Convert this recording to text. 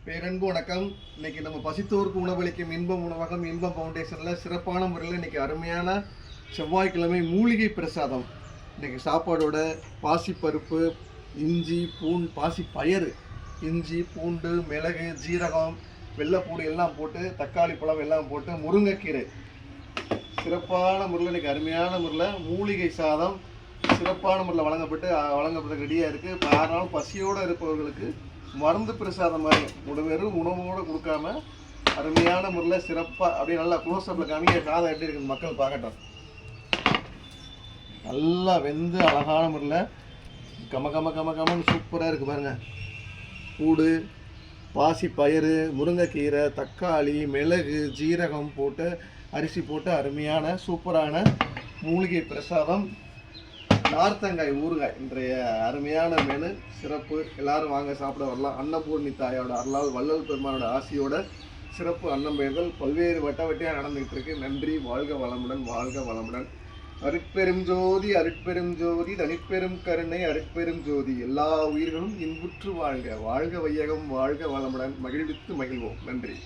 பேரன்பு வணக்கம். இன்னைக்கு நம்ம பசித்தோருக்கு உணவளிக்கும் இன்பம் உணவகம் இன்பம் ஃபவுண்டேஷனில் சிறப்பான முறையில் இன்னைக்கு அருமையான செவ்வாய்க்கிழமை மூலிகை பிரசாதம். இன்னைக்கு சாப்பாடோட பாசிப்பருப்பு, இஞ்சி பாசி பயறு, இஞ்சி பூண்டு மிளகு ஜீரகம் வெள்ளைப்பூடு எல்லாம் போட்டு தக்காளி பழம் எல்லாம் போட்டு முருங்கைக்கீரை சிறப்பான முறையில் இன்னைக்கு அருமையான முறையில் மூலிகை சாதம் சிறப்பான முறையில் வழங்கப்பட்டு ரெடியாக இருக்குது. யாராலும் பசியோடு இருப்பவர்களுக்கு மருந்து பிரசாதம் மாதிரி வெறும் உணவோடு கொடுக்காம அருமையான முறையில் சிறப்பாக அப்படியே நல்லா க்ளோஸ்அப்பில் காமிக்க சாதம் எப்படி இருக்குது மக்கள் பார்க்கட்டும். நல்லா வெந்து அழகான முறையில் கமன்னு சூப்பராக இருக்குது பாருங்கள். பூடு பாசி பயிறு முருங்கைக்கீரை தக்காளி மிளகு ஜீரகம் போட்டு அரிசி போட்டு அருமையான சூப்பரான மூலிகை பிரசாதம் நார்த்தங்காய் ஊறுகாய் இன்றைய அருமையான மெனு சிறப்பு. எல்லாரும் வாங்க சாப்பிட வரலாம். அன்னபூர்ணி தாயோட அருளால் வள்ளல் பெருமானோட ஆசியோட சிறப்பு அன்னம்பெயர்கள் பல்வேறு வட்டவட்டியாக நடந்துகிட்டு இருக்கு. நன்றி. வாழ்க வளமுடன், வாழ்க வளமுடன். அருட்பெரும் ஜோதி அருட்பெரும் ஜோதி தனிப்பெரும் கருணை அருட்பெரும் ஜோதி. எல்லா உயிர்களும் இன்புற்று வாழ்க. வாழ்க வையகம், வாழ்க வளமுடன். மகிழ்வித்து மகிழ்வோம். நன்றி.